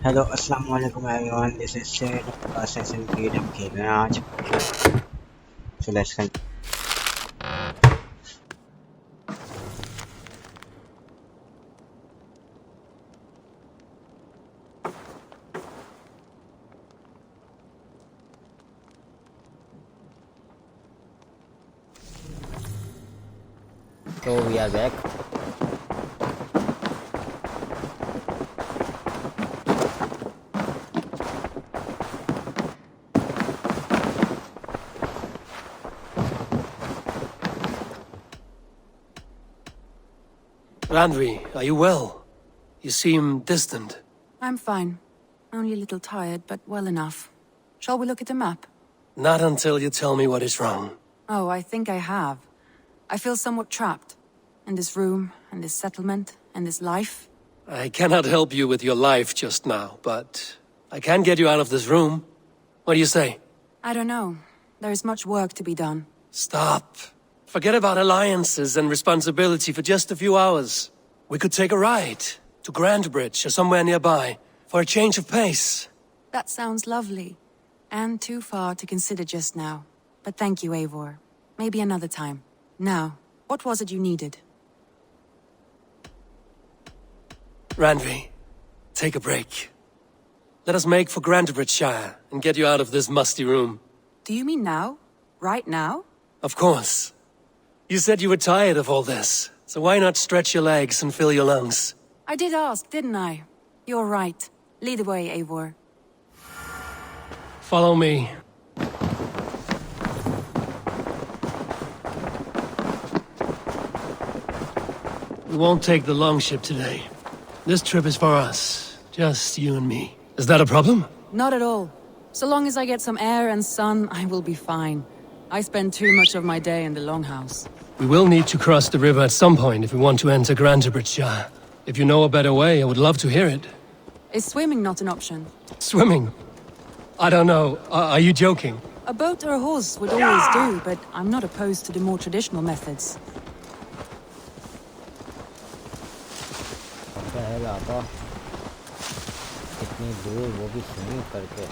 Hello अस्सलाम वालेकुम everyone, this is said assassin creed हम खेल रहे हैं आज। So let's So we are back. Ranvi, are you well? You seem distant. I'm fine. Only a little tired, but well enough. Shall we look at the map? Not until you tell me what is wrong. Oh, I think I have. I feel somewhat trapped. In this room, in this settlement, in this life. I cannot help you with your life just now, but I can get you out of this room. What do you say? I don't know. There is much work to be done. Stop. Forget about alliances and responsibility for just a few hours. We could take a ride to Grandbridge or somewhere nearby for a change of pace. That sounds lovely. And too far to consider just now. But thank you, Eivor. Maybe another time. Now, what was it you needed? Ranvi, take a break. Let us make for Grandbridgeshire and get you out of this musty room. Do you mean now? Right now? Of course. You said you were tired of all this, so why not stretch your legs and fill your lungs? I did ask, didn't I? You're right. Lead the way, Eivor. Follow me. We won't take the long ship today. This trip is for us. Just you and me. Is that a problem? Not at all. So long as I get some air and sun, I will be fine. I spend too much of my day in the longhouse. We will need to cross the river at some point if we want to enter Grandbridgeshire. If you know a better way, I would love to hear it. Is swimming not an option? Swimming? I don't know. Are you joking? A boat or a horse would always do, but I'm not opposed to the more traditional methods. इतनी दूर वो भी swimming करके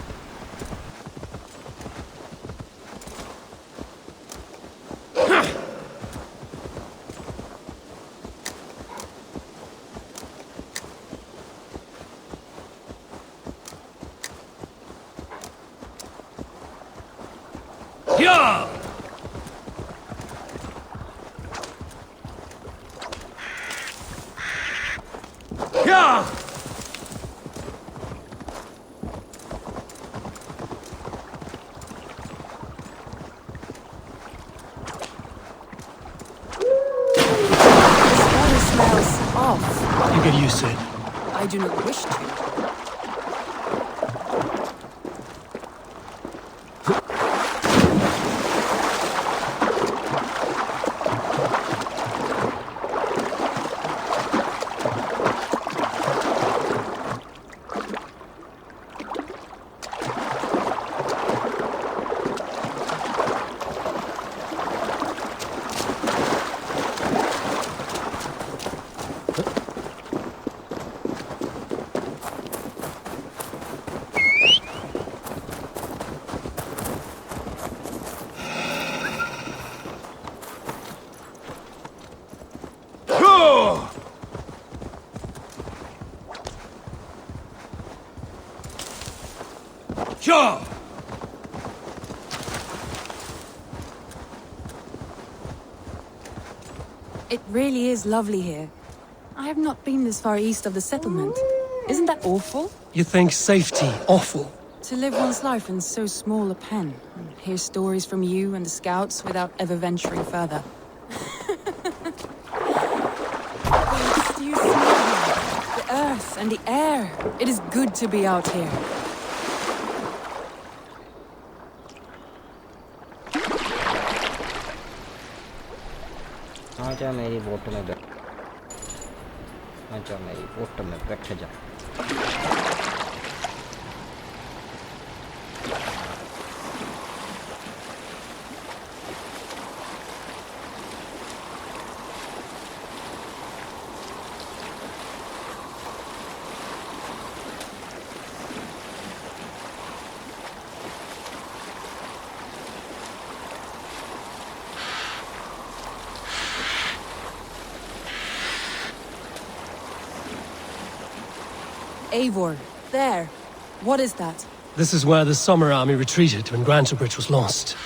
Yeah! Yeah! You get used to it. I do not wish to. Sure! It really is lovely here. I have not been this far east of the settlement. Isn't that awful? You think safety awful? To live one's life in so small a pen, and hear stories from you and the scouts without ever venturing further. Do you smell it? The earth and the air. It is good to be out here. आजा मेरी boat में बैठ आजा मेरी boat में बैठ जा Eivor, there. What is that? This is where the Summer Army retreated when Grantebridge was lost.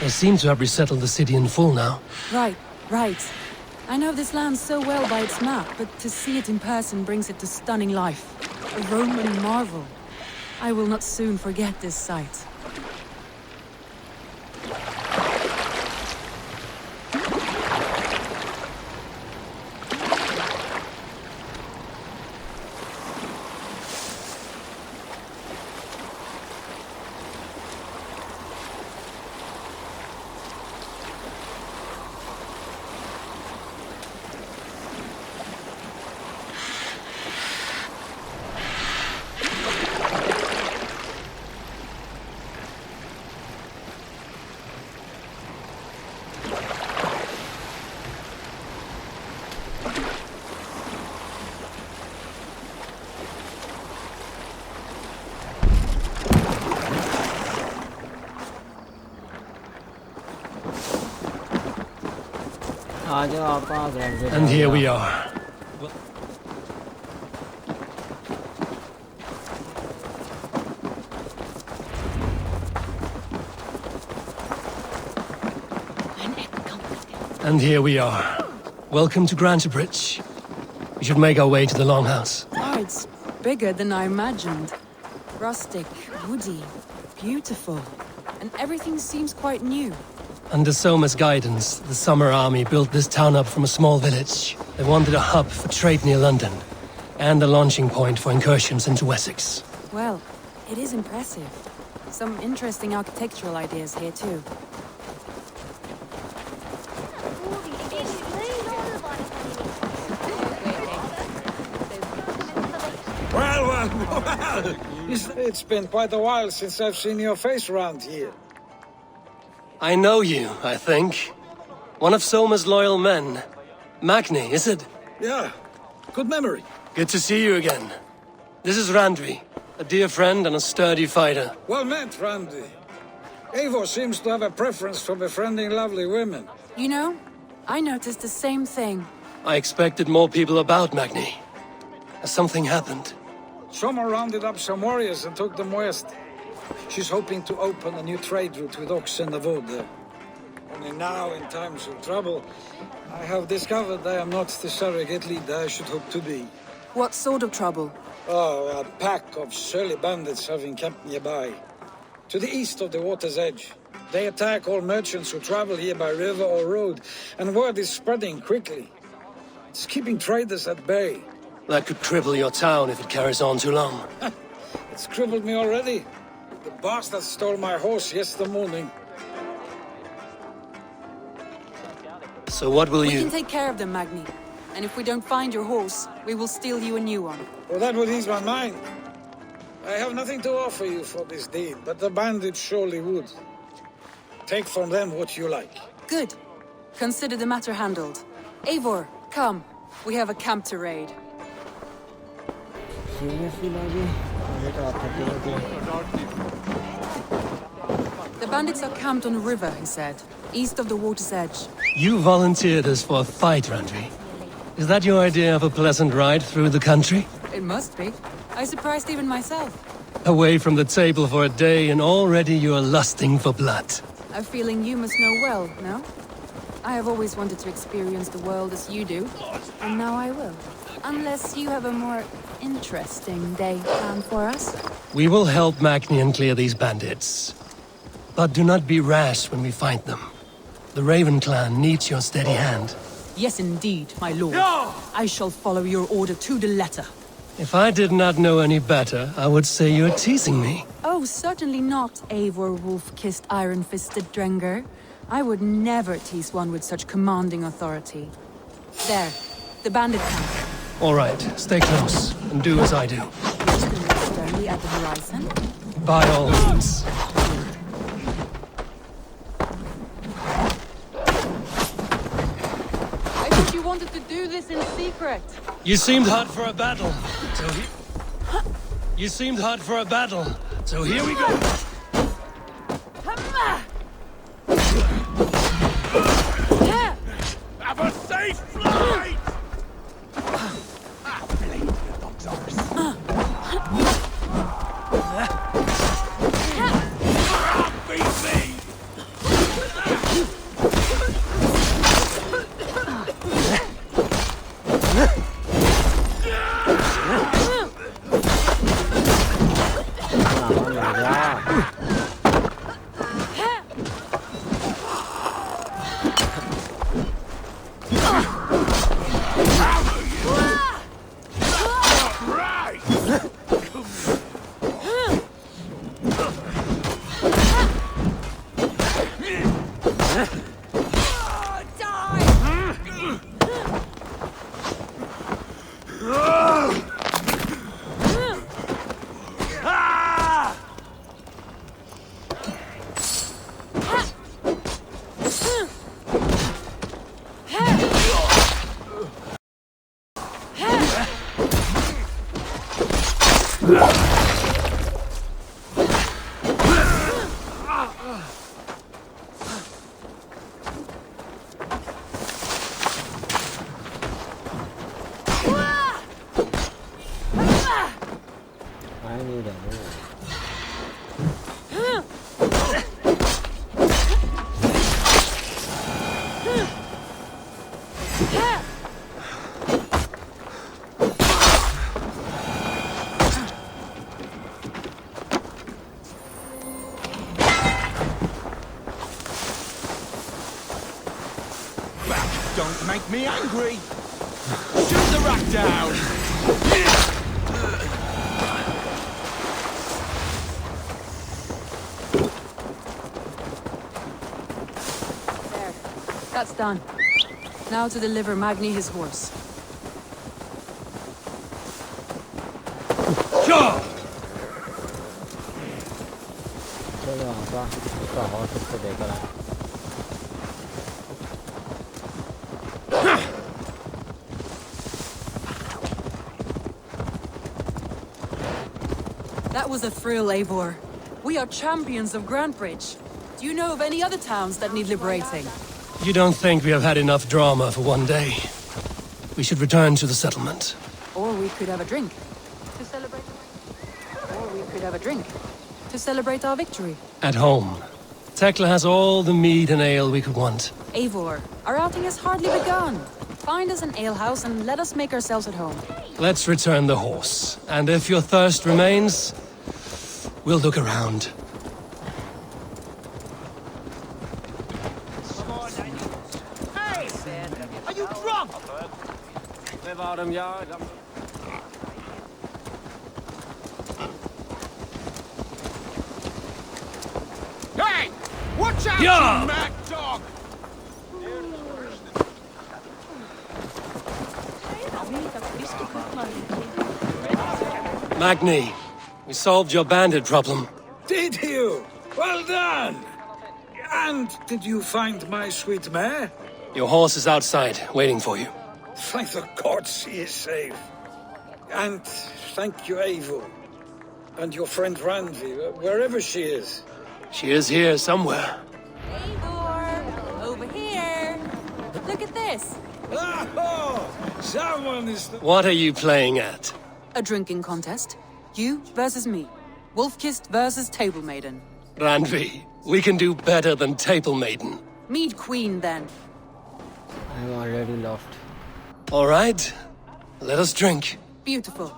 They seem to have resettled the city in full now. Right. I know this land so well by its map, but to see it in person brings it to stunning life. A Roman marvel. I will not soon forget this sight. And here we are. And here we are. Welcome to Grantebridge. We should make our way to the Longhouse. Oh, it's bigger than I imagined. Rustic, woody, beautiful. And everything seems quite new. Under Soma's guidance, the Summer Army built this town up from a small village. They wanted a hub for trade near London, and a launching point for incursions into Wessex. Well, it is impressive. Some interesting architectural ideas here too. Well. It's been quite a while since I've seen your face around here. I know you, I think. One of Soma's loyal men. Magni, is it? Yeah, good memory. Good to see you again. This is Randvi, a dear friend and a sturdy fighter. Well met, Randy. Eivor seems to have a preference for befriending lovely women. You know, I noticed the same thing. I expected more people about Magni. Has something happened? Soma rounded up some warriors and took them west. She's hoping to open a new trade route with Ox and Avod there. Only now, in times of trouble, I have discovered I am not the surrogate leader I should hope to be. What sort of trouble? Oh, a pack of surly bandits have encamped nearby. To the east of the water's edge. They attack all merchants who travel here by river or road, and word is spreading quickly. It's keeping traders at bay. That could cripple your town if it carries on too long. It's crippled me already. The bastard stole my horse yesterday morning. So what will We you... can take care of them, Magni. And if we don't find your horse, we will steal you a new one. Well, that would ease my mind. I have nothing to offer you for this deed, but the bandits surely would. Take from them what you like. Good. Consider the matter handled. Eivor, come. We have a camp to raid. Seriously, baby? The bandits are camped on a river, he said. East of the water's edge. You volunteered us for a fight, Randvi. Is that your idea of a pleasant ride through the country? It must be. I surprised even myself. Away from the table for a day and already you are lusting for blood. A feeling you must know well, no? I have always wanted to experience the world as you do. And now I will. Unless you have a more interesting day planned for us. We will help Magni and clear these bandits. But do not be rash when we find them. The Raven clan needs your steady hand. Yes, indeed, my lord. I shall follow your order to the letter. If I did not know any better, I would say you're teasing me. Oh, certainly not, Eivor wolf-kissed iron-fisted Drenger. I would never tease one with such commanding authority. There, the bandit camp. All right, stay close and do as I do. Sternly at the horizon. By all means. I thought you wanted to do this in secret. You seemed hot for a battle, so You seemed hot for a battle, so here we go. Have a safe flight! I need a move. Don't make me angry! Shoot the rat down! There. That's done. Now to deliver Magni his horse. Sure! चलो आका उसका horse उसको देकर आए। That was a thrill, Eivor. We are champions of Grantebridge. Do you know of any other towns that need liberating? You don't think we have had enough drama for one day? We should return to the settlement. Or we could have a drink. To celebrate... Or we could have a drink. To celebrate our victory. At home. Tekla has all the mead and ale we could want. Eivor, our outing has hardly begun. Find us an alehouse and let us make ourselves at home. Let's return the horse. And if your thirst remains, we'll look around. Hey! Are you drunk? Without him, yeah. Hey! Watch out, Yeah! you mad dog! Magni, we solved your bandit problem. Did you? Well done! And did you find my sweet mare? Your horse is outside, waiting for you. Thank the gods she is safe. And thank you, Eivor. And your friend Randy, wherever she is. She is here somewhere. Eivor! Over here! Look at this! Oh! Someone is... What are you playing at? A drinking contest. You versus me. Wolf-kissed versus Table Maiden. Randvi, we can do better than Table Maiden. Mead Queen, then. I'm already lost. All right, let us drink. Beautiful.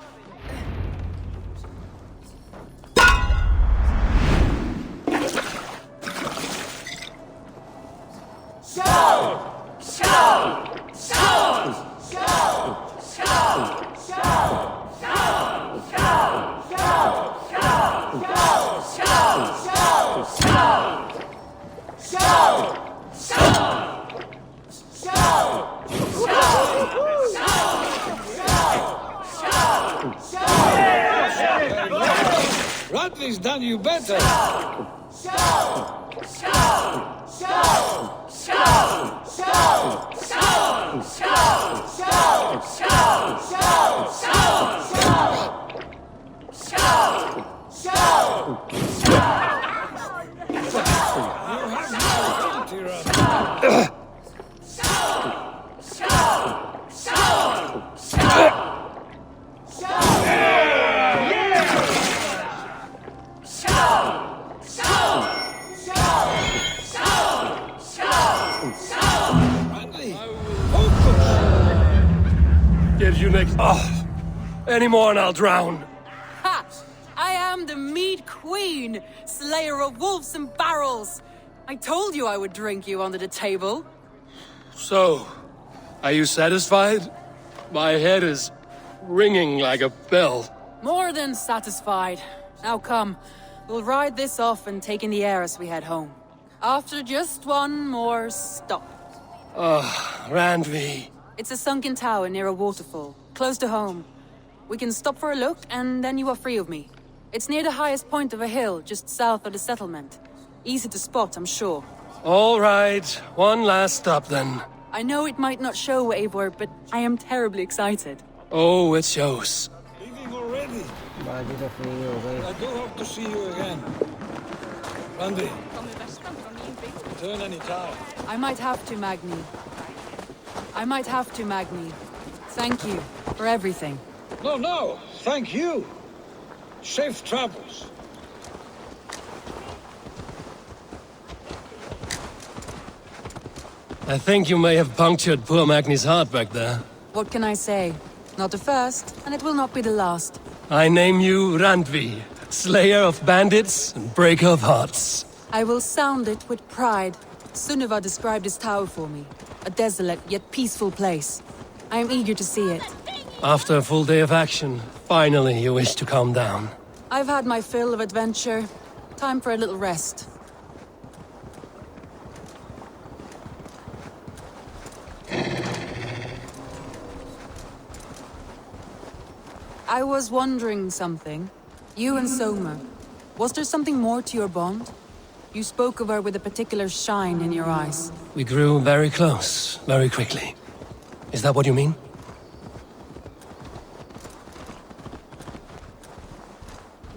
Radley's done you better. make... Oh, any more and I'll drown. Ha! I am the Mead Queen, slayer of wolves and barrels. I told you I would drink you under the table. So, are you satisfied? My head is ringing like a bell. More than satisfied. Now come, we'll ride this off and take in the air as we head home. After just one more stop. Randvi. It's a sunken tower near a waterfall, close to home. We can stop for a look, and then you are free of me. It's near the highest point of a hill, just south of the settlement. Easy to spot, I'm sure. All right, one last stop then. I know it might not show, Eivor, but I am terribly excited. Oh, it shows. Leaving already? बाजी तो free हो गई। I do hope to see you again. Randy, return any time. I might have to, Magni. I might have to, Magni. Thank you for everything. No, thank you. Safe travels. I think you may have punctured poor Magni's heart back there. What can I say? Not the first, and it will not be the last. I name you Randvi, slayer of bandits and breaker of hearts. I will sound it with pride. Sunniva described this tower for me. A desolate yet peaceful place. I am eager to see it. After a full day of action, finally you wish to calm down. I've had my fill of adventure. Time for a little rest. I was wondering something. You and Soma. Was there something more to your bond? You spoke of her with a particular shine in your eyes. We grew very close, very quickly. Is that what you mean?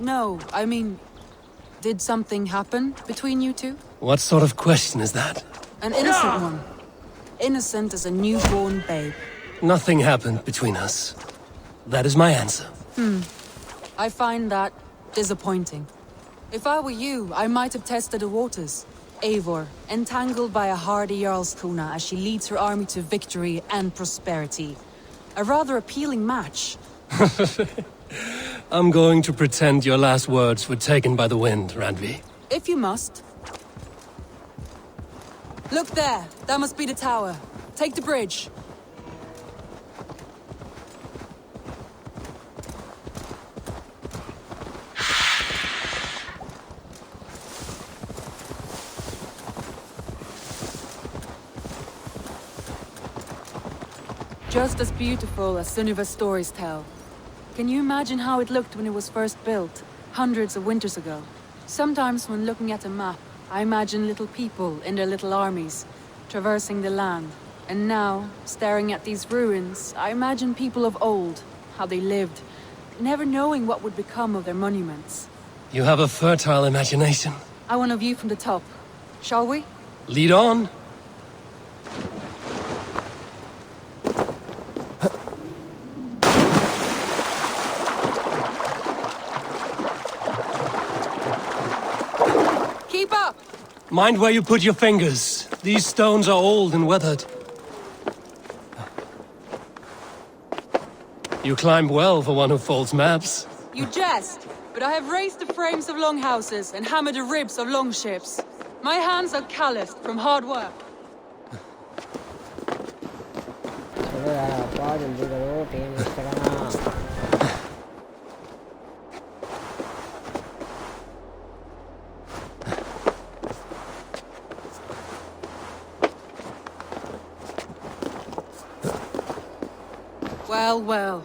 No, I mean... Did something happen between you two? What sort of question is that? An innocent one. Innocent as a newborn babe. Nothing happened between us. That is my answer. I find that disappointing. If I were you, I might have tested the waters. Eivor, entangled by a hardy Jarlskona as she leads her army to victory and prosperity. A rather appealing match. I'm going to pretend your last words were taken by the wind, Randvi. If you must. Look there! That must be the tower. Take the bridge. Just as beautiful as Sunniva's stories tell. Can you imagine how it looked when it was first built, hundreds of winters ago? Sometimes when looking at a map, I imagine little people in their little armies, traversing the land. And now, staring at these ruins, I imagine people of old, how they lived, never knowing what would become of their monuments. You have a fertile imagination. I want a view from the top. Shall we? Lead on. Keep up! Mind where you put your fingers. These stones are old and weathered. You climb well for one who folds maps. You jest, but I have raised the frames of longhouses and hammered the ribs of longships. My hands are calloused from hard work. चलो यार आप जल्दी करो team इस तरह ना Well, well.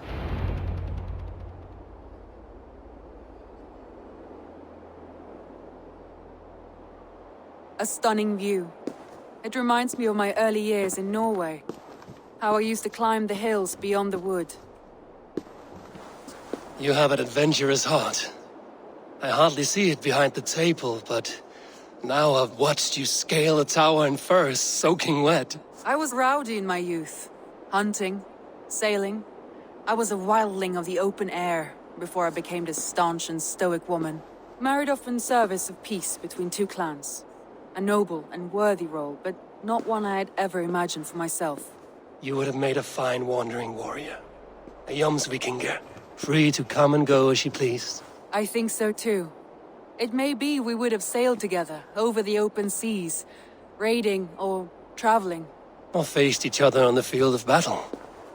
A stunning view. It reminds me of my early years in Norway. How I used to climb the hills beyond the wood. You have an adventurous heart. I hardly see it behind the table, but now I've watched you scale a tower in furs, soaking wet. I was rowdy in my youth. Hunting, sailing. I was a wildling of the open air before I became this staunch and stoic woman. Married off in service of peace between two clans. A noble and worthy role, but not one I had ever imagined for myself. You would have made a fine wandering warrior. a Jomsvikinger, free to come and go as she pleased. I think so too. It may be we would have sailed together over the open seas, raiding or traveling. Or faced each other on the field of battle.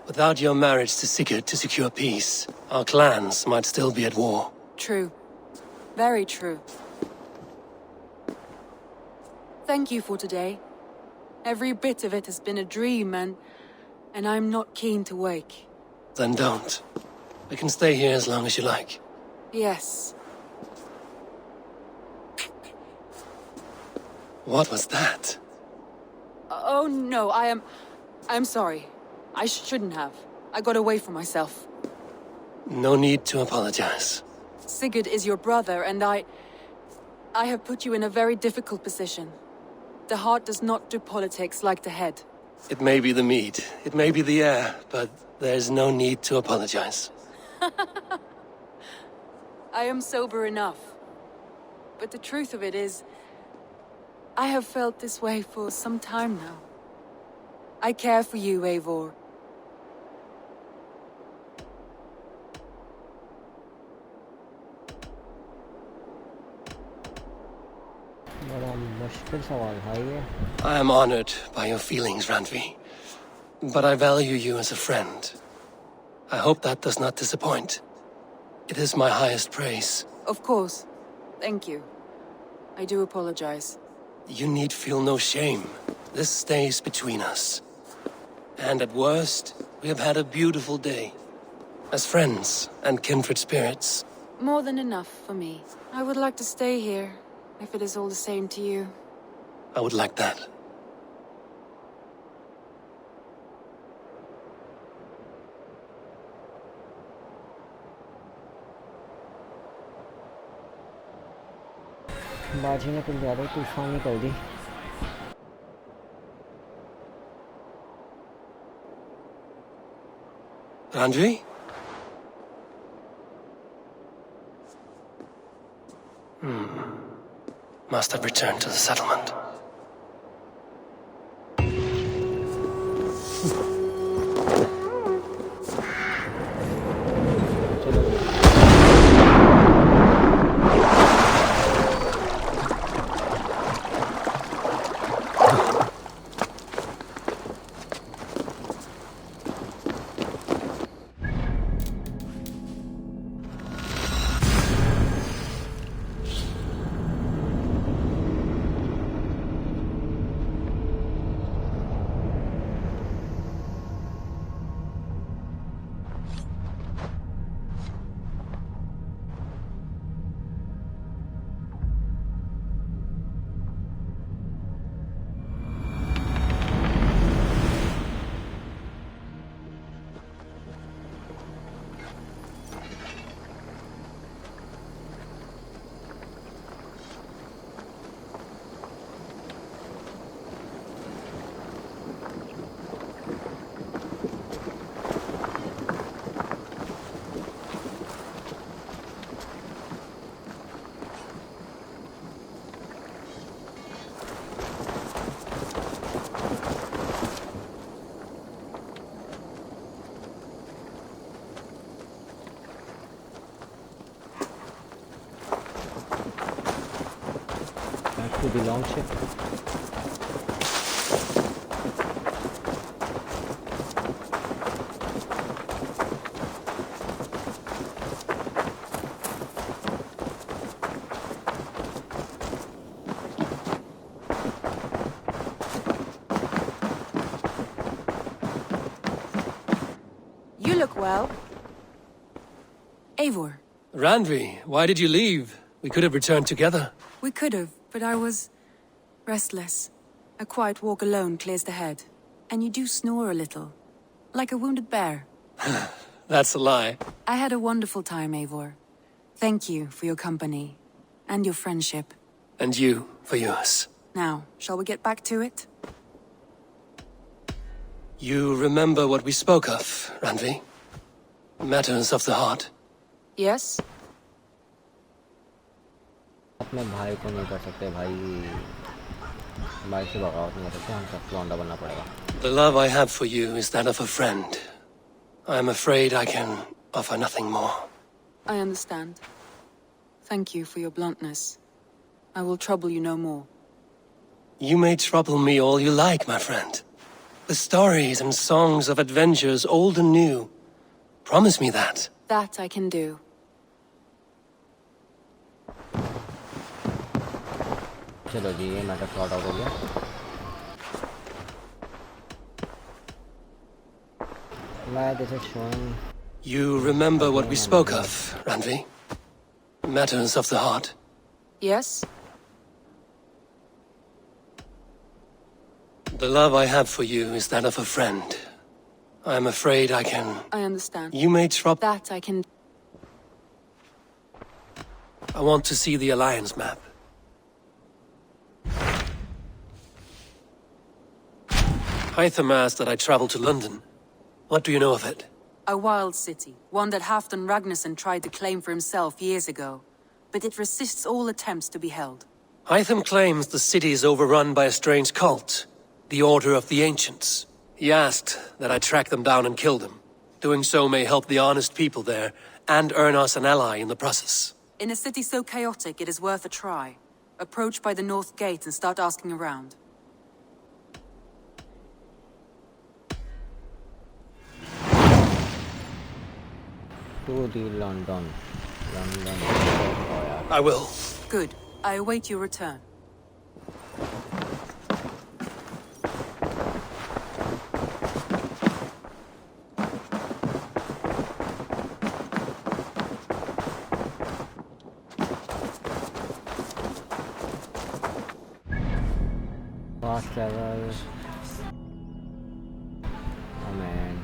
Without your marriage to Sigurd to secure peace, our clans might still be at war. True. Very true. Thank you for today. Every bit of it has been a dream, and I'm not keen to wake. Then don't. We can stay here as long as you like. Yes. What was that? Oh no, I'm sorry. I shouldn't have. I got away from myself. No need to apologize. Sigurd is your brother, and I have put you in a very difficult position. The heart does not do politics like the head. It may be the meat, it may be the air, but there's no need to apologize. I am sober enough. But the truth of it is, I have felt this way for some time now. I care for you, Eivor. बड़ा मुश्किल सवाल है ये. I am honored by your feelings, Randvi. But I value you as a friend. I hope that does not disappoint. It is my highest praise. Of course. Thank you. I do apologize. You need feel no shame. This stays between us. And at worst, we have had a beautiful day. As friends and kindred spirits. More than enough for me. I would like to stay here, if it is all the same to you. I would like that. बाजी ने कुछ ज़्यादा तूफानी कर दी. Randvi? Must have returned to the settlement. To the long ship. You look well. Eivor. Randvi, why did you leave? We could have returned together. We could have, but I was restless. A quiet walk alone clears the head. And you do snore a little. Like a wounded bear. That's a lie. I had a wonderful time, Eivor. Thank you for your company. And your friendship. And you for yours. Now, shall we get back to it? You remember what we spoke of, Randvi? Matters of the heart. Yes? अपने भाई को नहीं कर सकते भाई. भाई से बगावत नहीं कर सकते. हम सब लौंडा बनना पड़ेगा. The love I have for you is that of a friend. I'm afraid I can offer nothing more. I understand. Thank you for your bluntness. I will trouble you no more. You may trouble me all you like, my friend. The stories and songs of adventures, old and new. Promise me that. That I can do. चलो जी ये matter sort out हो गया Like this is showing You remember what we spoke of, Ranvi? Matters of the heart. Yes? The love I have for you is that of a friend. I'm afraid I can... I understand. You may trouble... That I can... I want to see the Alliance map. Hytham asked that I travel to London. What do you know of it? A wild city, one that Halfdan Ragnarsson tried to claim for himself years ago. But it resists all attempts to be held. Hytham claims the city is overrun by a strange cult, the Order of the Ancients. He asked that I track them down and kill them. Doing so may help the honest people there, and earn us an ally in the process. In a city so chaotic, it is worth a try. Approach by the North Gate and start asking around. to the London. I will. Good. I await your return. Fast travel. Oh man.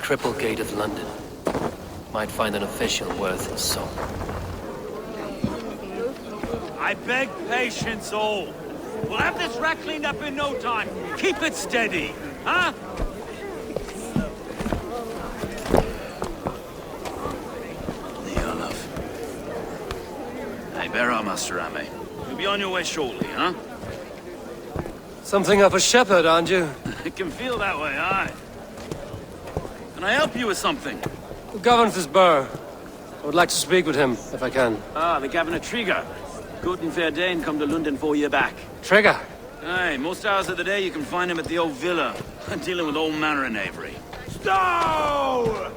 Triple Gate of London. Might find an official worth his song. I beg patience, all. We'll have this rat cleaned up in no time. Keep it steady, huh? Here, love. Hey, bear our Master Ame. You'll be on your way shortly, huh? Something of a shepherd, aren't you? It can feel that way, aye. Can I help you with something? Who governs this burr? I would like to speak with him, if I can. Ah, the Governor Trigger. Good and fair Dane come to London 4 year back. Trigger! Aye, most hours of the day you can find him at the old villa, dealing with all manner of knavery. Stow!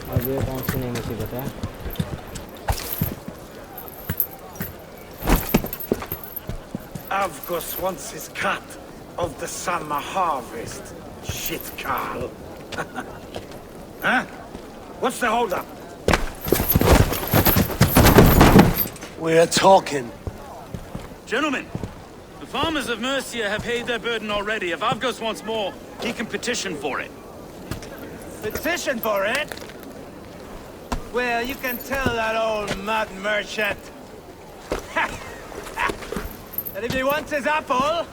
अब ये कौन सी नई मुसीबत है? Avgos wants his cut of the summer harvest. Shit, Carl. Huh? What's the holdup? We're talking. Gentlemen, the farmers of Mercia have paid their burden already. If Avgos wants more, he can petition for it. Petition for it? Well, you can tell that old mud merchant. And if he wants his apple,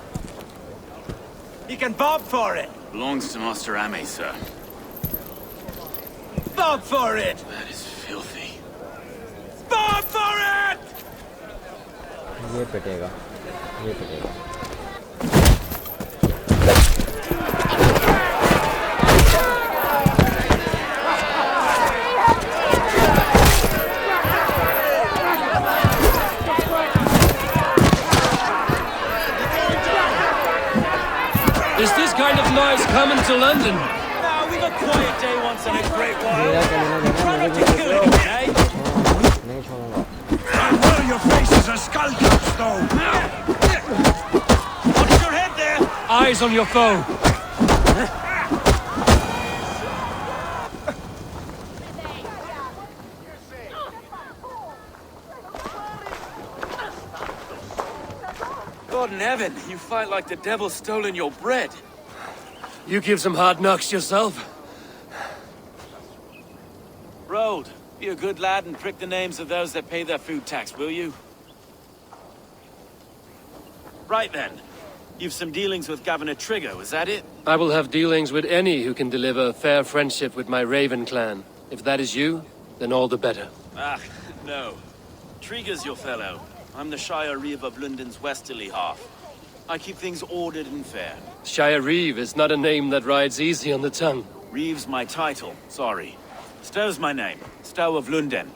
he can bob for it. Belongs to Master Ame, sir. Bob for it! That is filthy. Bob for it! ये पिटेगा, ये पिटेगा. of noise coming to London. Nah, we got quiet day once in a great while. मेरा चलना देना Try मुझे not भी to kill छोड़ो anyone, eh? नहीं छोड़ूंगा And where your face is a skull capstone! Watch your head there! Eyes on your foe. God in heaven, you fight like the devil's stolen your bread. You give some hard knocks yourself. Road, be a good lad and prick the names of those that pay their food tax, will you? Right then. You've some dealings with Governor Trigger, is that it? I will have dealings with any who can deliver fair friendship with my Raven clan. If that is you, then all the better. Ah, no. Trigger's your fellow. I'm the Shire Reeve of London's westerly half. I keep things ordered and fair. Shire Reeve is not a name that rides easy on the tongue. Reeve's my title, sorry. Stow's my name. Stow of London.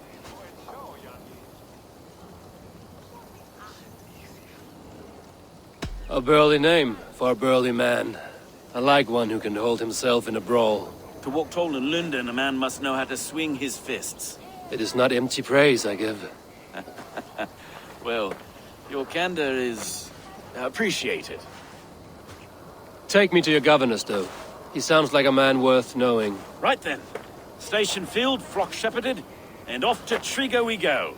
A burly name for a burly man. I like one who can hold himself in a brawl. To walk tall in London, a man must know how to swing his fists. It is not empty praise I give. Well, your candor is appreciated. Take me to your governor, Stow. He sounds like a man worth knowing. Right then. Station filled, flock shepherded, and off to Trigger we go.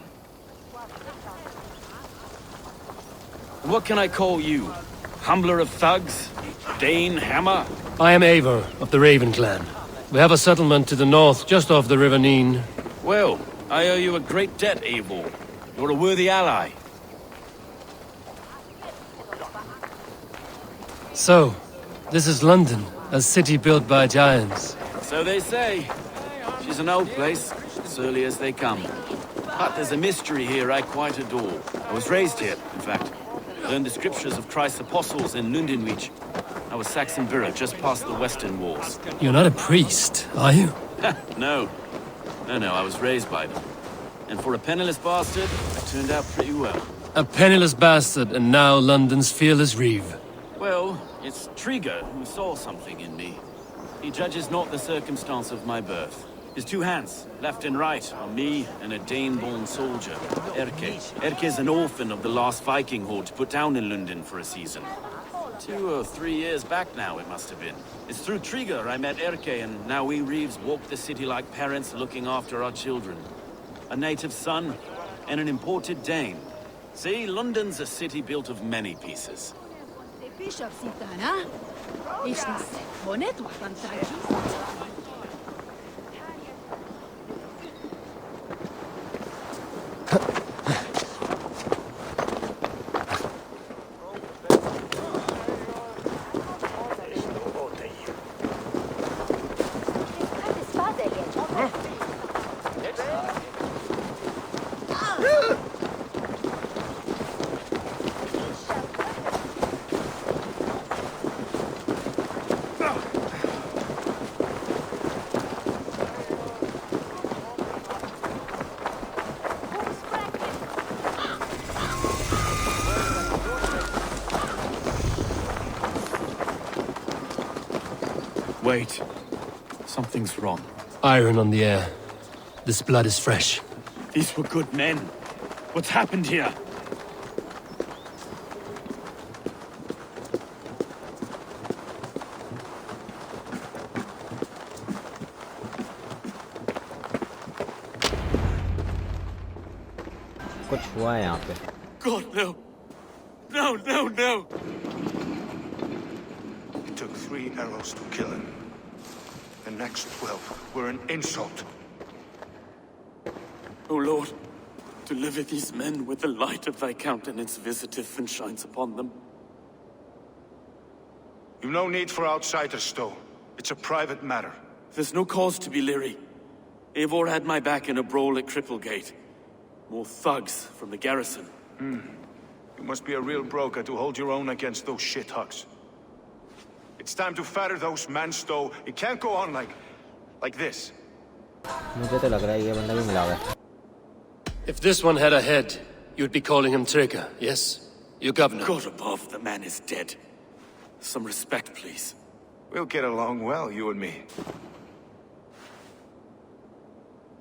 What can I call you? Humbler of thugs? Dane Hammer? I am Eivor of the Raven clan. We have a settlement to the north, just off the River Neen. Well, I owe you a great debt, Eivor. You're a worthy ally. So, this is London, a city built by giants. So they say. She's an old place, as early as they come. But there's a mystery here I quite adore. I was raised here, in fact. Learned the scriptures of Christ's apostles in Lundenwich. I was Saxon Borough, just past the Western Walls. You're not a priest, are you? No. No, I was raised by them. And for a penniless bastard, I turned out pretty well. A penniless bastard, and now London's fearless Reeve. Well, it's Trigger who saw something in me. He judges not the circumstance of my birth. His two hands, left and right, are me and a Dane-born soldier, Erke. Erke's an orphan of the last Viking horde put down in London for a season. 2 or 3 years back now, it must have been. It's through Trigger I met Erke, and now we Reeves walk the city like parents looking after our children. A native son, and an imported Dane. See, London's a city built of many pieces. Wait. Something's wrong. Iron on the air. This blood is fresh. These were good men. What's happened here? कुछ हुआ है यहाँ पे God, no. No. It took 3 arrows to kill him. The next 12 were an insult. O Lord, deliver these men with the light of thy countenance visiteth and shines upon them. You've no need for outsiders, Stowe. It's a private matter. There's no cause to be leery. Eivor had my back in a brawl at Cripplegate. More thugs from the garrison. You must be a real broker to hold your own against those shithugs. It's time to fetter those men, Stowe. It can't go on like this. मुझे तो लग रहा है ये बंदा भी मिला हुआ है If this one had a head, you'd be calling him Trigger, yes? Your governor. God above, the man is dead. Some respect, please. We'll get along well, you and me.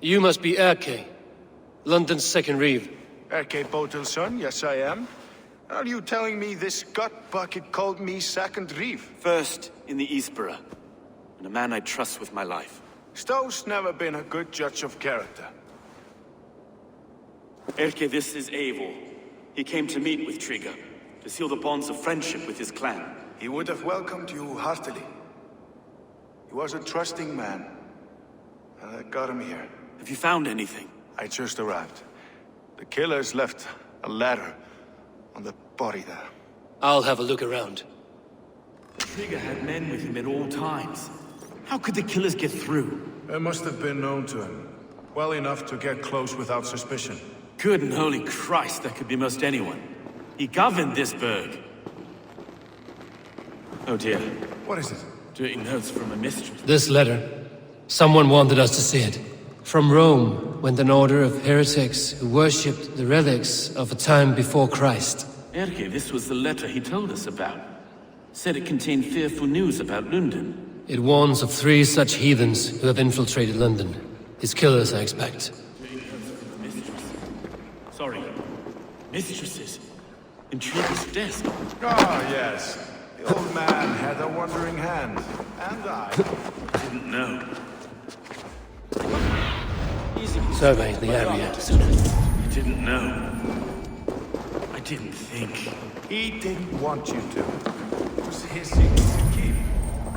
You must be Erke, London's second reeve. Erke Botel's son, yes I am. Are you telling me this gut bucket called me second reeve? First in the Eastborough, and a man I trust with my life. Stowe's never been a good judge of character. Erke, this is Eivor. He came to meet with Trigger, to seal the bonds of friendship with his clan. He would have welcomed you heartily. He was a trusting man, and I got him here. Have you found anything? I just arrived. The killers left a ladder on the body there. I'll have a look around. Trigger had men with him at all times. How could the killers get through? They must have been known to him. Well enough to get close without suspicion. Good and holy Christ, that could be most anyone. He governed this burg. Oh dear. What is it? Dirty notes from a mistress. This letter. Someone wanted us to see it. From Rome went an order of heretics who worshipped the relics of a time before Christ. Erke, this was the letter he told us about. Said it contained fearful news about London. It warns of 3 such heathens who have infiltrated London. His killers, I expect. Sorry. Mistresses. In Trigger's desk. Ah, yes. The old man had a wandering hand. And I Didn't know. Surveying the area. I didn't know. I didn't think. He didn't want you to. It was his secret to keep.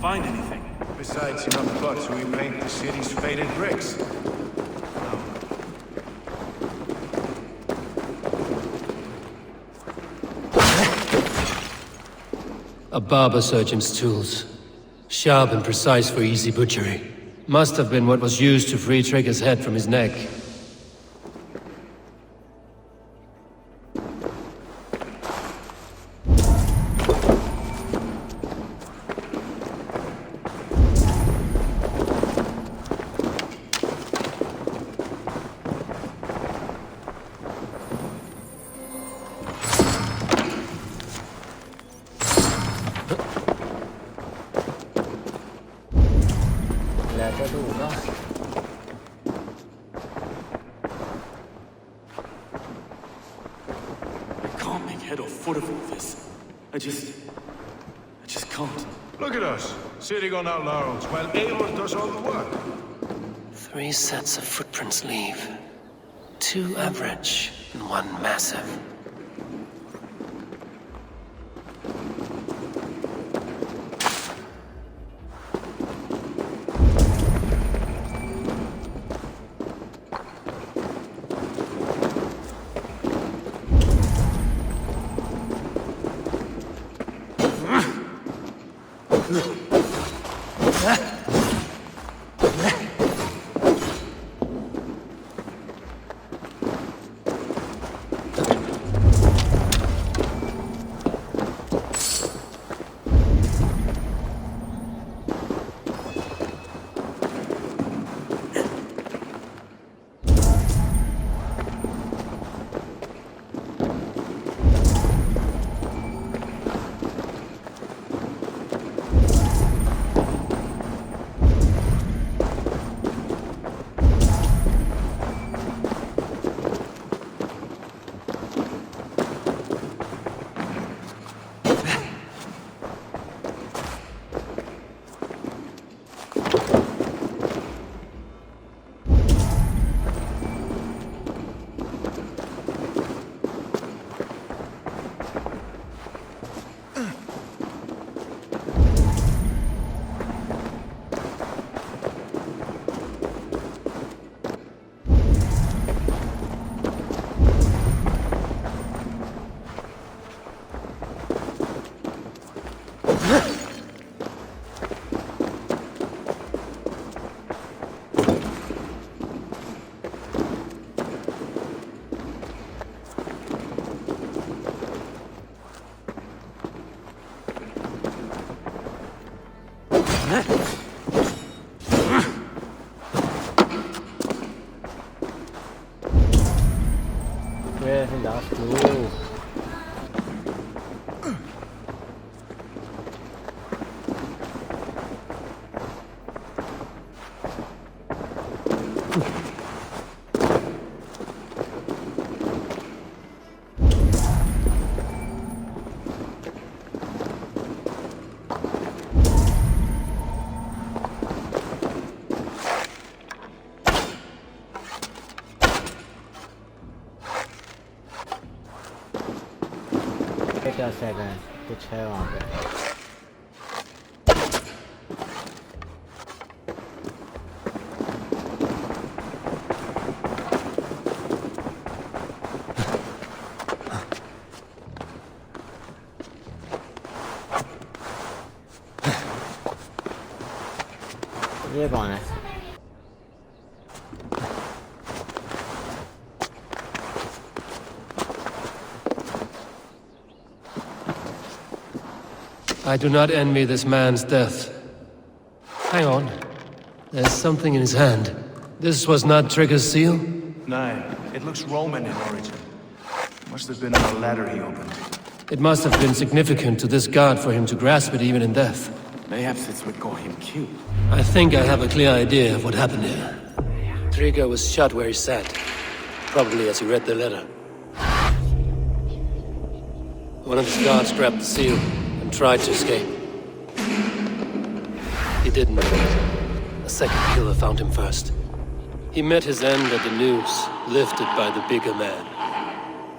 Find anything. Besides enough blood to repaint the city's faded bricks. A barber surgeon's tools. Sharp and precise for easy butchery. Must have been what was used to free Trigger's head from his neck. I just can't. Look at us, sitting on our laurels, while Eivor does all the work. 3 sets of footprints leave. 2 average, and 1 massive. Where's the last clue? 50 second कुछ है वहाँ पे। ये कौन है? I do not envy this man's death. Hang on. There's something in his hand. This was not Trigger's seal? No, it looks Roman in origin. Must have been on a ladder he opened. It must have been significant to this god for him to grasp it even in death. Mayhaps it's what got him killed. I think I have a clear idea of what happened here. Trigger was shot where he sat. Probably as he read the letter. One of his guards grabbed the seal and tried to escape. He didn't. A second killer found him first. He met his end at the Noobs, lifted by the bigger man.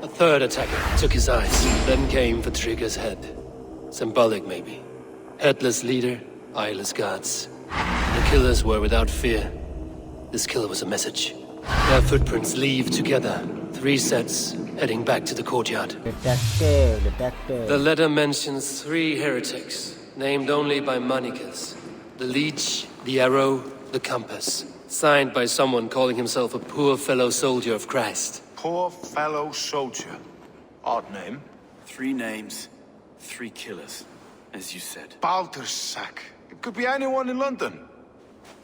A third attacker took his eyes, then came for Trigger's head. Symbolic, maybe. Headless leader, eyeless guards. The killers were without fear. This killer was a message. Their footprints leave together. 3 sets, heading back to the courtyard. Detective. The letter mentions 3 heretics, named only by monikers. The Leech, the Arrow, the Compass. Signed by someone calling himself a poor fellow soldier of Christ. Poor fellow soldier. Odd name. 3 names, 3 killers, as you said. Baldersack. It could be anyone in London.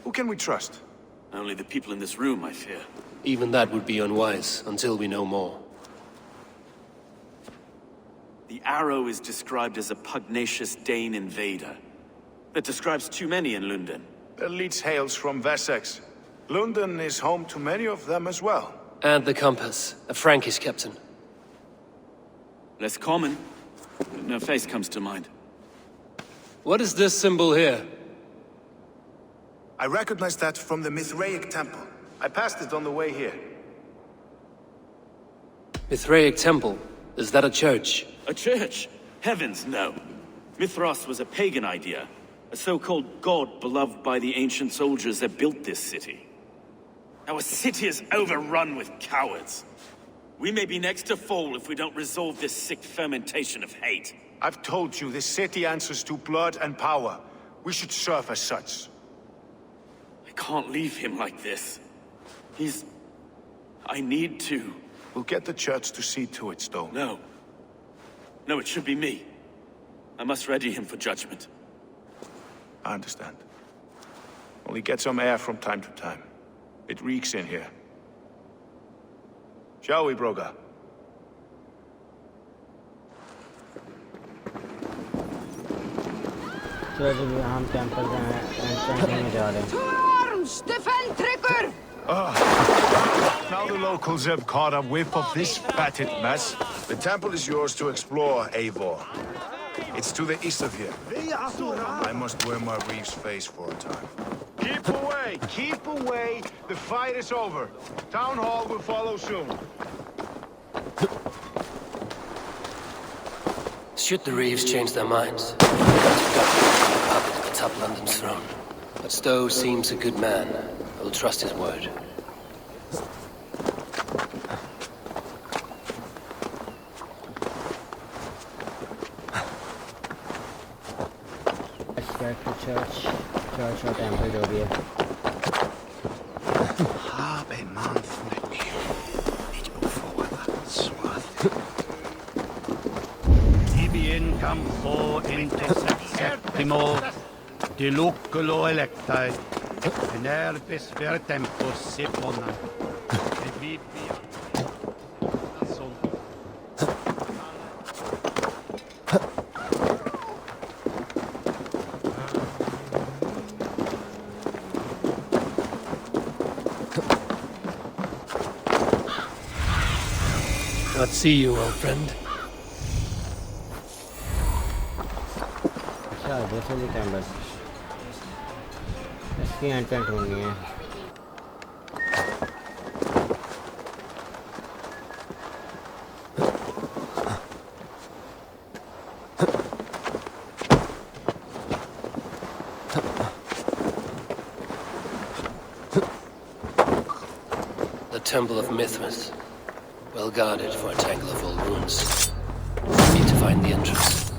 Who can we trust? Only the people in this room, I fear. Even that would be unwise, until we know more. The Arrow is described as a pugnacious Dane invader. That describes too many in London. The Leech hails from Wessex. London is home to many of them as well. And the Compass, a Frankish captain. Less common, but no face comes to mind. What is this symbol here? I recognize that from the Mithraic temple. I passed it on the way here. Mithraic temple? Is that a church? A church? Heavens, no. Mithras was a pagan idea. A so-called god beloved by the ancient soldiers that built this city. Our city is overrun with cowards. We may be next to fall if we don't resolve this sick fermentation of hate. I've told you, this city answers to blood and power. We should serve as such. I can't leave him like this. I need to. We'll get the church to see to it, Stone. No. No, it should be me. I must ready him for judgment. I understand. Only get some air from time to time. It reeks in here. Shall we, Broga? चलो हम temple में जा रहे हैं। Now the locals have caught a whiff of this fatted mess. The temple is yours to explore, Eivor. It's to the east of here. I must wear my reef's face for a time. Keep away! Keep away! The fight is over. Town Hall will follow soon. Should the Reeves change their minds? Puppet atop London's throne. But Stowe seems a good man. I will trust his word. Let's back to church or temple जो भी है। Habe man von nicht bevor Ibien campo interseptimo de luculo electae, in erbis ver tempus sipona, et vivia son. Not see you, old friend. अच्छा जैसे भी camera इसकी entrance होनी है। Temple of Mithras. Well guarded for a tangle of old ruins. I need to find the entrance.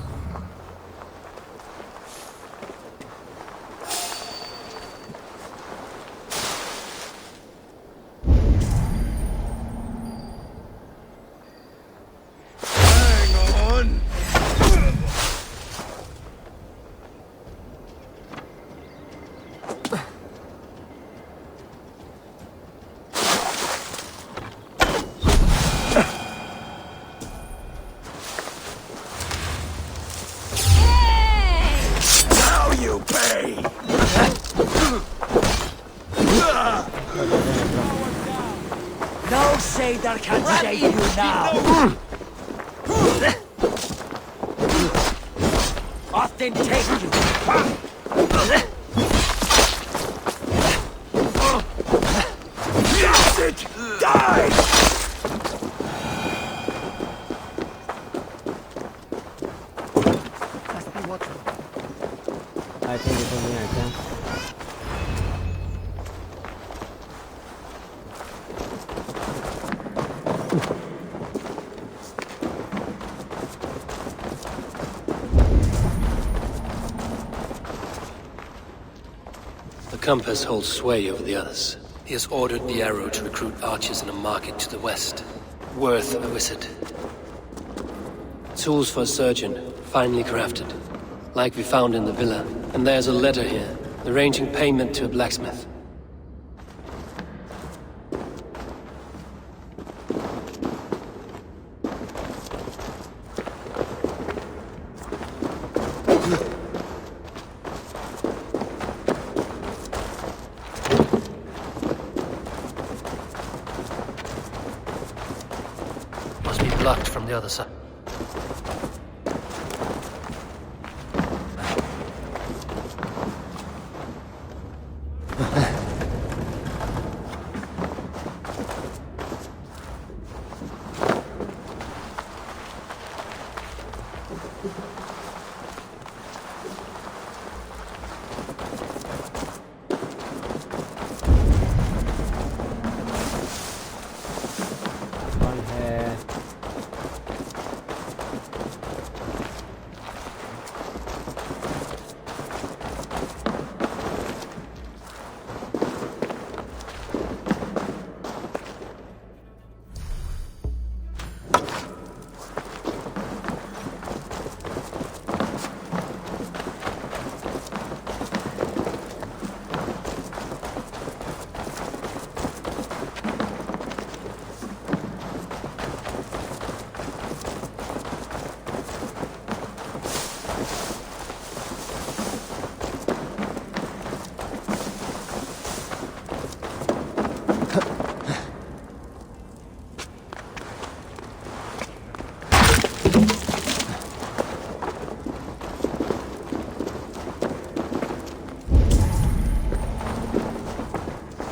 No sailor can save you now! Often take you! Use it! Die! I think it's only I can. The compass holds sway over the others. He has ordered the arrow to recruit archers in a market to the west. Worth a visit. Tools for a surgeon, finely crafted. Like we found in the villa. And there's a letter here, arranging payment to a blacksmith. Must be blocked from the other side.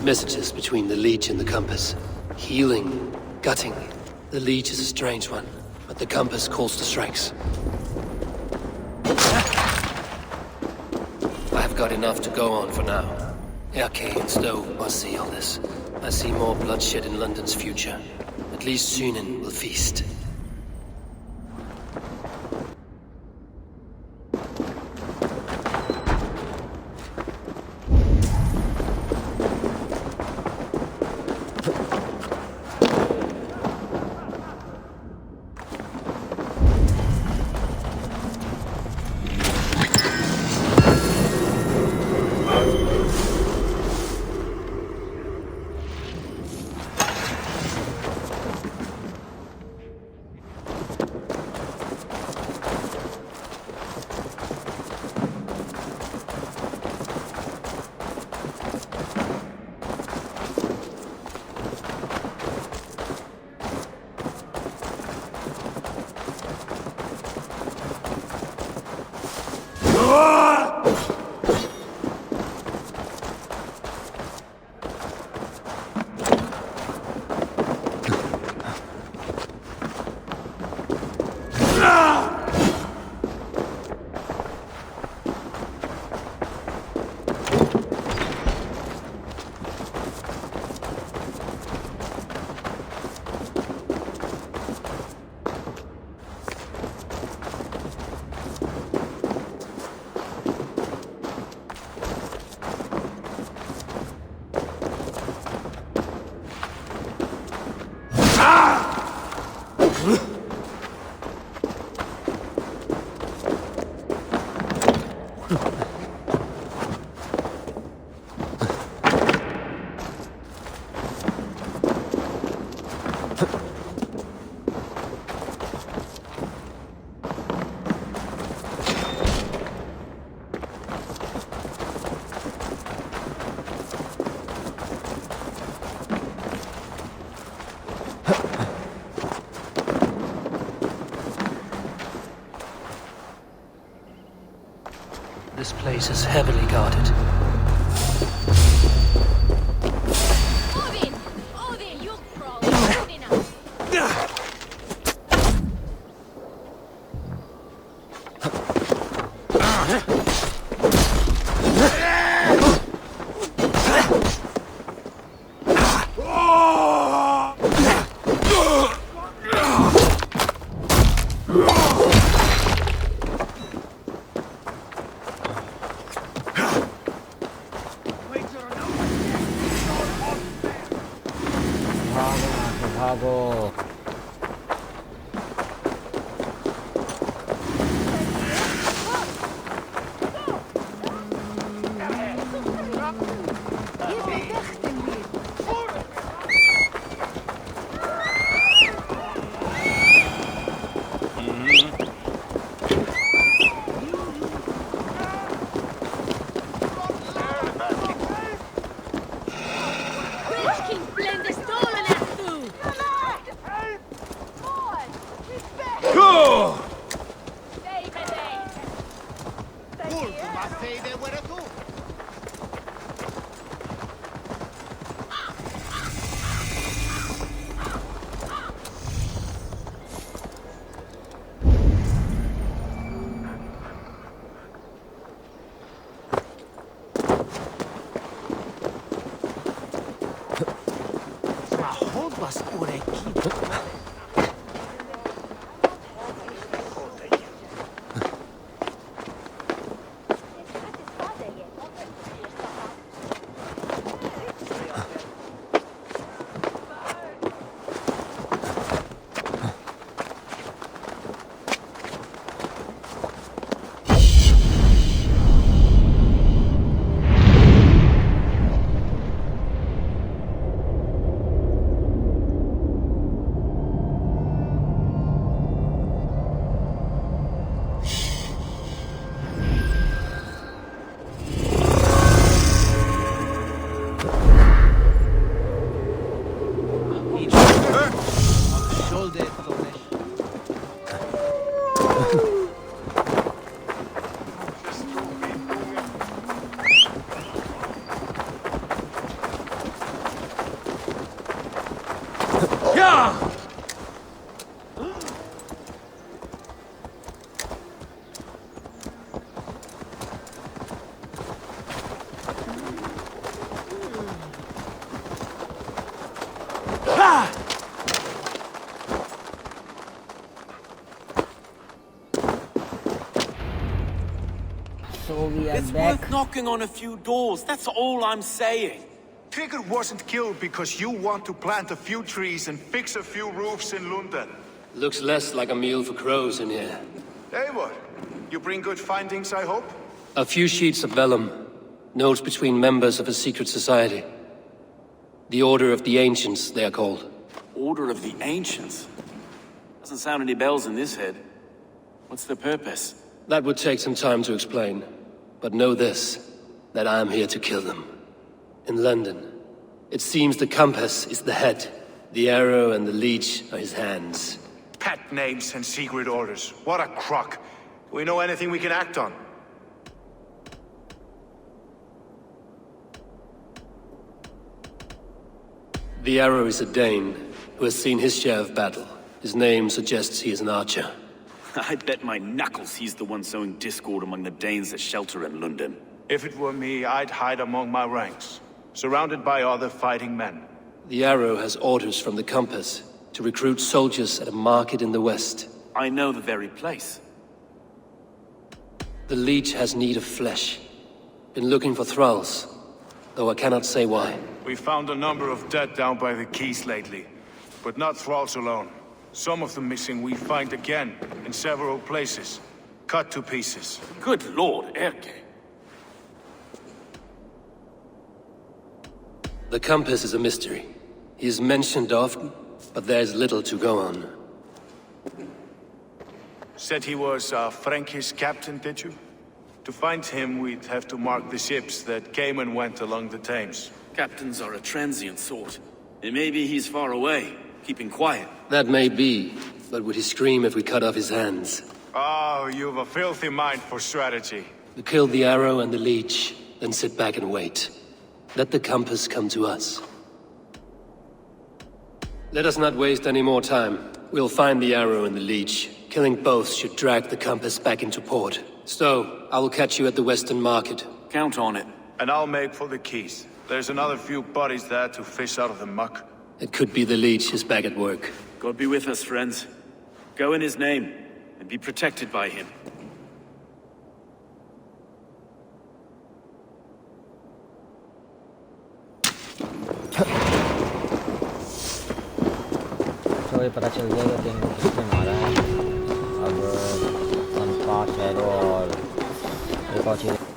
Messages between the Leech and the Compass. Healing, gutting. The Leech is a strange one, but the Compass calls to strikes. I have got enough to go on for now. Erke and Stowe must see all this. I see more bloodshed in London's future. At least Sunan will feast. place is heavily guarded. Odin! Odin, you crawl! Odin up! भागो It's worth knocking on a few doors, that's all I'm saying. Trigger wasn't killed because you want to plant a few trees and fix a few roofs in London. Looks less like a meal for crows in here. Hey, what? You bring good findings, I hope? A few sheets of vellum. Notes between members of a secret society. The Order of the Ancients, they are called. Order of the Ancients? Doesn't sound any bells in this head. What's the purpose? That would take some time to explain. But know this, that I am here to kill them. In London, it seems the compass is the head. The arrow and the leech are his hands. Pet names and secret orders. What a crock. Do we know anything we can act on? The arrow is a Dane, who has seen his share of battle. His name suggests he is an archer. I bet my knuckles he's the one sowing discord among the Danes that shelter in London. If it were me, I'd hide among my ranks, surrounded by other fighting men. The arrow has orders from the compass to recruit soldiers at a market in the west. I know the very place. The leech has need of flesh. Been looking for thralls, though I cannot say why. We found a number of dead down by the quays lately, but not thralls alone. Some of the missing we find again, in several places, cut to pieces. Good lord, Erke. The compass is a mystery. He is mentioned often, but there's little to go on. Said he was a Frankish captain, did you? To find him, we'd have to mark the ships that came and went along the Thames. Captains are a transient sort. And maybe he's far away, keeping quiet. That may be, but would he scream if we cut off his hands? Oh, you've a filthy mind for strategy. We kill the arrow and the leech, then sit back and wait. Let the compass come to us. Let us not waste any more time. We'll find the arrow and the leech. Killing both should drag the compass back into port. So, I will catch you at the Western Market. Count on it. And I'll make for the keys. There's another few bodies there to fish out of the muck. It could be the leech is back at work. God be with us, friends. Go in his name, and be protected by him. तो ये पता चल जाएगा कि इनको किसने मारा है। अब संपात शहरों और एक और चीज़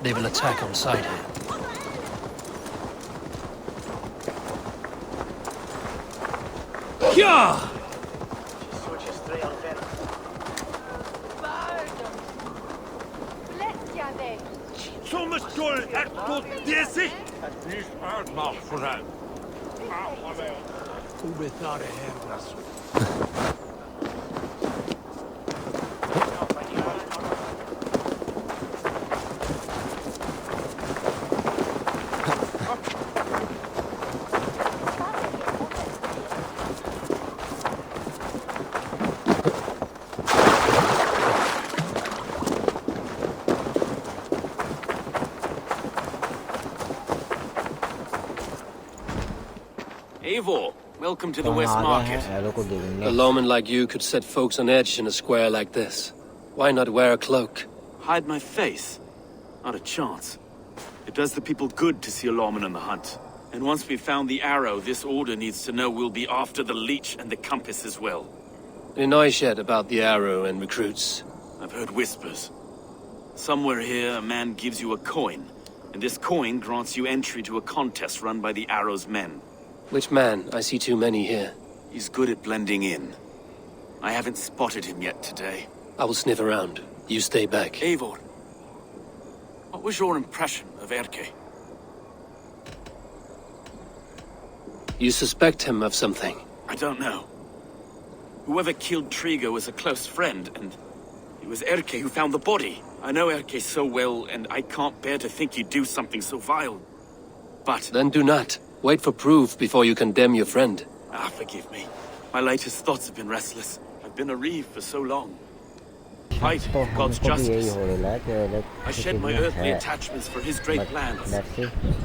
They will attack on sight here. Yeah! Soms skål efter Desi! Mach vooruit. Hoe betaal je Eivor, welcome to the West Market. A lawman like you could set folks on edge in a square like this. Why not wear a cloak? Hide my face? Not a chance. It does the people good to see a lawman on the hunt. And once we've found the arrow, this order needs to know we'll be after the leech and the compass as well. Any noise yet about the arrow and recruits? I've heard whispers. Somewhere here, a man gives you a coin, and this coin grants you entry to a contest run by the arrow's men. Which man? I see too many here. He's good at blending in. I haven't spotted him yet today. I will sniff around. You stay back. Eivor, what was your impression of Erke? You suspect him of something? I don't know. Whoever killed Trigo was a close friend, and it was Erke who found the body. I know Erke so well, and I can't bear to think he'd do something so vile. But... Then do not. Wait for proof before you condemn your friend. Forgive me. My latest thoughts have been restless. I've been a reeve for so long. Fight for God's justice. I shed my earthly attachments for his great plans.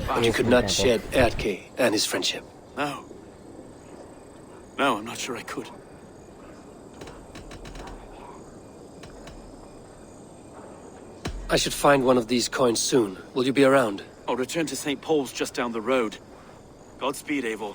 But you could not shed Erke and his friendship. No. No, I'm not sure I could. I should find one of these coins soon. Will you be around? I'll return to St. Paul's just down the road. Godspeed, Eivor.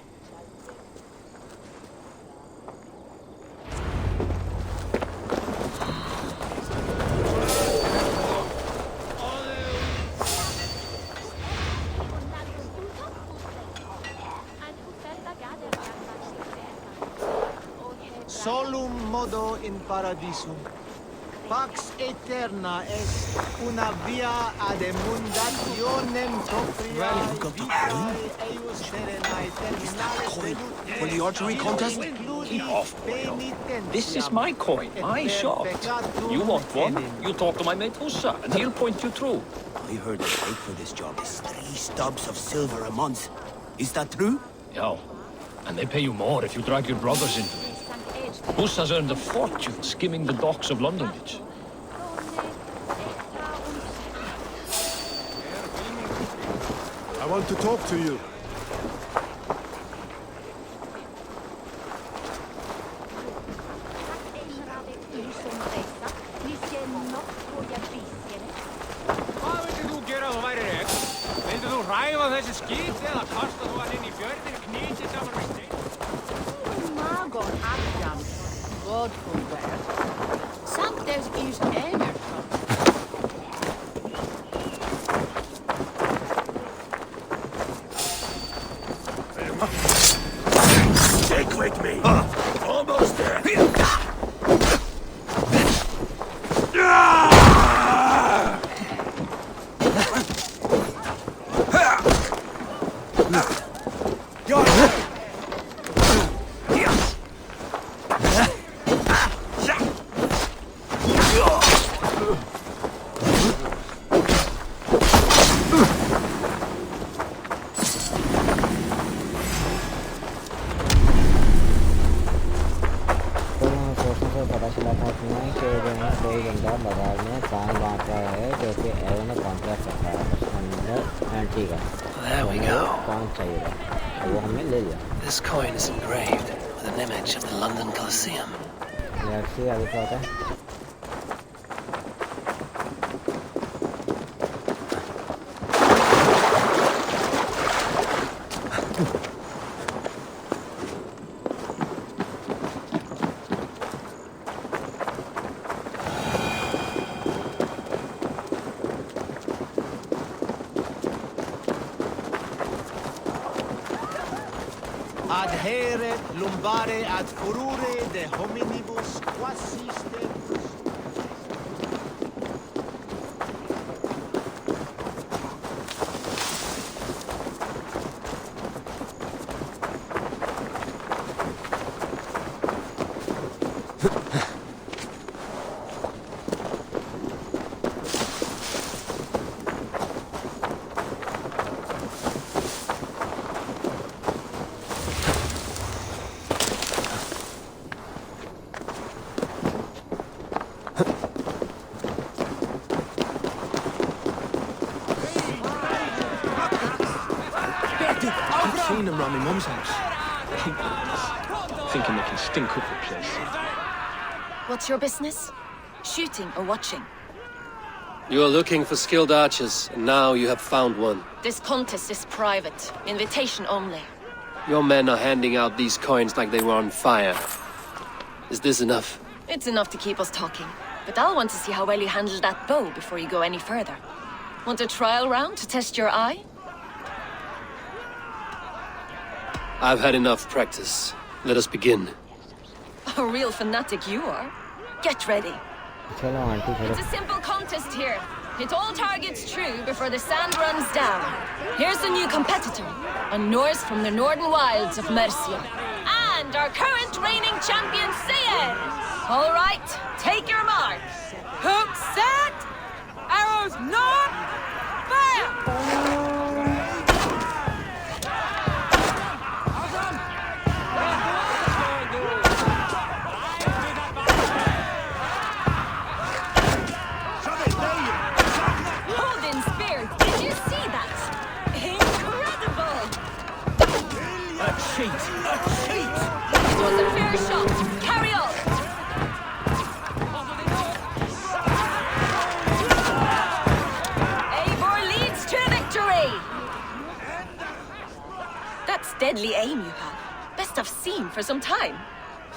Solum modo in paradisum. Pax eterna est una via ad emundationem propria eius serenae terminales For the archery contest? Keep off, boyo. This is my coin, my shop. You want one? You talk to my mate Ussa, and he'll point you through. I heard the rate for this job is 3 stubs of silver a month. Is that true? Yeah, and they pay you more if you drag your brothers into it. Ussa's earned a fortune skimming the docks of London Beach. want to talk to you. Hvað vildir þú gera ef þú værir ég? Vildir þú ræfa þessi skít eða kasta þú hann inn í fjörðin og knýsi saman við stein? Magon Adrian. God forward. Samt there's is air. Stick with me. Almost there. There we go. This coin is engraved with an image of the London Colosseum. Let's see how we got it. Adhere lumbare ad furore de hominibus quasi stebus. I've seen them round my mum's house. Thinking they can stink up the place. What's your business? Shooting or watching? You are looking for skilled archers, and now you have found one. This contest is private. Invitation only. Your men are handing out these coins like they were on fire. Is this enough? It's enough to keep us talking. But I'll want to see how well you handle that bow before you go any further. Want a trial round to test your eye? I've had enough practice. Let us begin. A real fanatic you are. Get ready. It's a simple contest here. Hit all targets true before the sand runs down. Here's the new competitor, a Norse from the northern wilds of Mercia. And our current reigning champion, Sayed. All right, take your mark. Hook set! Arrows not! Fire! It was a fair shot. Carry on. Eivor leads to victory. That's deadly aim you have. Best I've seen for some time.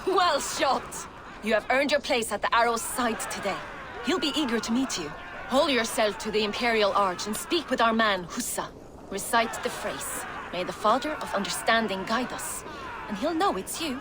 Well shot. You have earned your place at the arrow's side today. He'll be eager to meet you. Hold yourself to the Imperial Arch and speak with our man, Hussa. Recite the phrase. May the Father of Understanding guide us. And he'll know it's you.